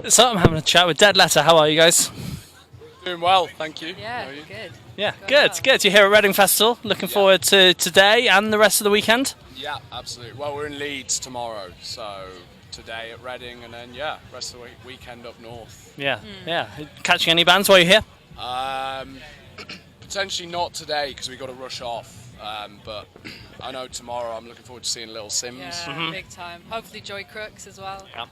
So I'm having a chat with Deadletter. How are you guys? Doing well, thank you. Yeah, How are you? good. Yeah, Going good, well. good. You're here at Reading Festival. Looking forward to today and the rest of the weekend. Yeah, absolutely. Well, we're in Leeds tomorrow, so today at Reading, and then rest of the weekend up north. Yeah, yeah. Catching any bands while you're here? Potentially not today because we got to rush off, but I know tomorrow I'm looking forward to seeing Little Sims. Yeah, big time. Hopefully Joy Crooks as well. Yeah.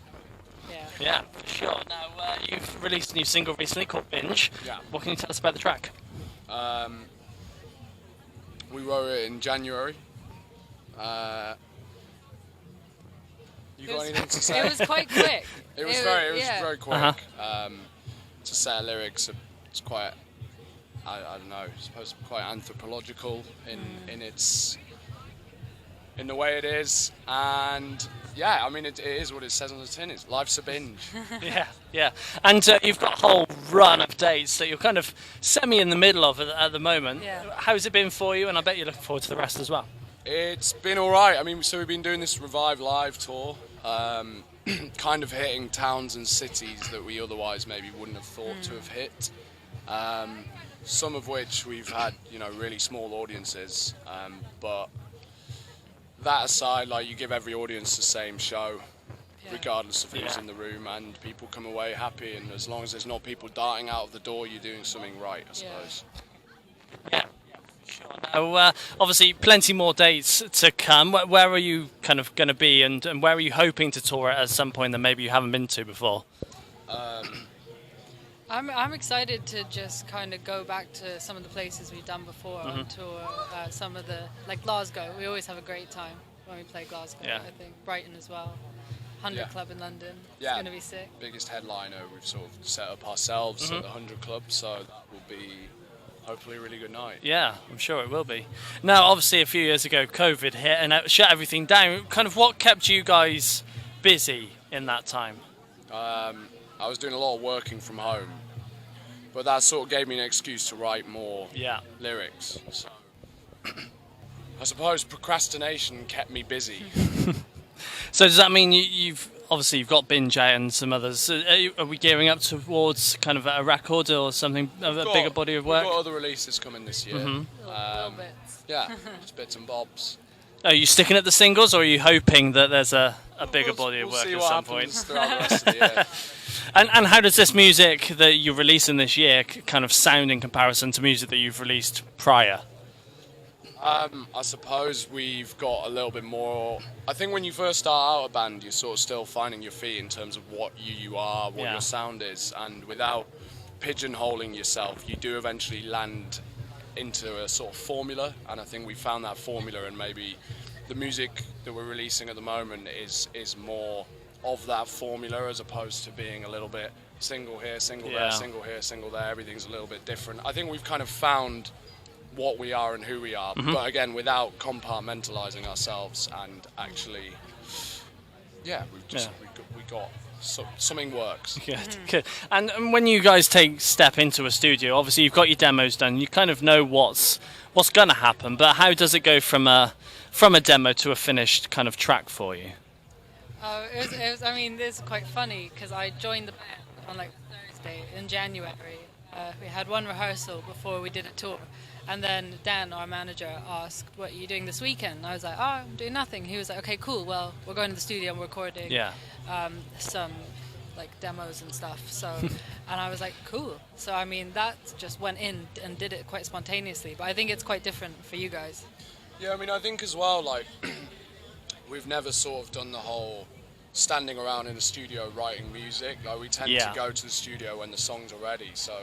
Yeah. Yeah, for sure. Now, you've released a new single recently called Binge. Yeah. What can you tell us about the track? We wrote it in January. You got anything to say? It was quite quick. It was very yeah. quick. Uh-huh. To say lyrics, it's quite, I don't know, it's supposed to be quite anthropological in the way it is, and yeah, I mean it is what it says on the tin. It's life's a binge. Yeah, yeah. And you've got a whole run of dates that you're kind of semi in the middle of at the moment. Yeah. How's it been for you? And I bet you're looking forward to the rest as well. It's been all right. I mean, so we've been doing this Revive Live tour, kind of hitting towns and cities that we otherwise maybe wouldn't have thought to have hit. Some of which we've had, really small audiences, but that aside, like, you give every audience the same show, regardless of who's in the room, and people come away happy, and as long as there's not people darting out of the door, you're doing something right, I suppose. Yeah. Sure. Now, obviously, plenty more dates to come. Where are you kind of going to be, and where are you hoping to tour at some point that maybe you haven't been to before? I'm excited to just kind of go back to some of the places we've done before on tour. Some of the, like Glasgow, we always have a great time when we play Glasgow. Yeah. I think Brighton as well. 100 Club in London. Yeah. It's going to be sick. Biggest headliner we've sort of set up ourselves at the 100 Club, so that will be hopefully a really good night. Yeah, I'm sure it will be. Now, obviously, a few years ago, COVID hit and it shut everything down. Kind of what kept you guys busy in that time? I was doing a lot of working from home, but that sort of gave me an excuse to write more lyrics. So I suppose procrastination kept me busy. So does that mean you've got Binge out and some others? Are we gearing up towards kind of a record or something of a bigger body of work? We've got other releases coming this year. Little bits. Yeah, just bits and bobs. Are you sticking at the singles, or are you hoping that there's a bigger body of We'll work see at what some happens point? throughout the rest of the year. And how does this music that you're releasing this year kind of sound in comparison to music that you've released prior? I suppose we've got a little bit more. I think when you first start out a band, you're sort of still finding your feet in terms of what you are, what your sound is, and without pigeonholing yourself, you do eventually land into a sort of formula. And I think we found that formula, and maybe the music that we're releasing at the moment is more of that formula, as opposed to being a little bit single here, single there, single here, single there. Everything's a little bit different. I think we've kind of found what we are and who we are, but again, without compartmentalizing ourselves, and actually, we got something works. Good, good. And when you guys step into a studio, obviously you've got your demos done. You kind of know what's going to happen. But how does it go from a demo to a finished kind of track for you? It was. I mean, this is quite funny because I joined the band on like Thursday in January. We had one rehearsal before we did a tour. And then Dan, our manager, asked, "What are you doing this weekend?" I was like, "Oh, I'm doing nothing." He was like, "Okay, cool. Well, we're going to the studio and recording some like demos and stuff." So, and I was like, "Cool." So, I mean, that just went in and did it quite spontaneously. But I think it's quite different for you guys. Yeah, I mean, I think as well, like, we've never sort of done the whole standing around in the studio writing music. Like, we tend to go to the studio when the songs are ready. So,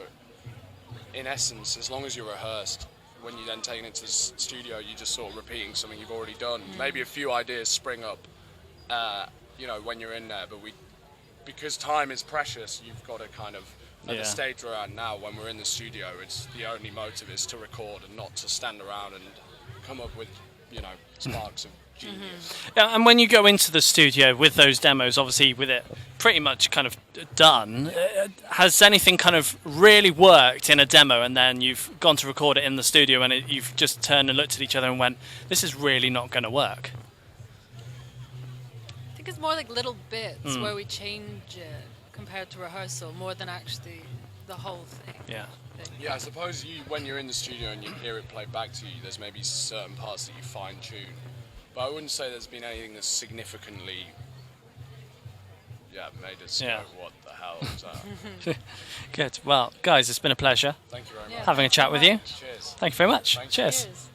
in essence, as long as you're rehearsed, when you then take it into the studio, you're just sort of repeating something you've already done. Maybe a few ideas spring up, when you're in there, but because time is precious, you've got to kind of, at the stage we're at now, when we're in the studio, it's the only motive is to record and not to stand around and come up with, sparks of genius. Yeah, and when you go into the studio with those demos, obviously with it pretty much kind of done, has anything kind of really worked in a demo and then you've gone to record it in the studio and you've just turned and looked at each other and went, this is really not going to work? I think it's more like little bits where we change it. compared to rehearsal more than actually the whole thing. Yeah. Yeah, I suppose when you're in the studio and you hear it played back to you, there's maybe certain parts that you fine tune. But I wouldn't say there's been anything that's significantly, made us go, what the hell was that? Good. Well, guys, it's been a pleasure Thank you very Yeah, much. having a chat with you. Cheers. Thank you very much. Thank you. Cheers. Cheers.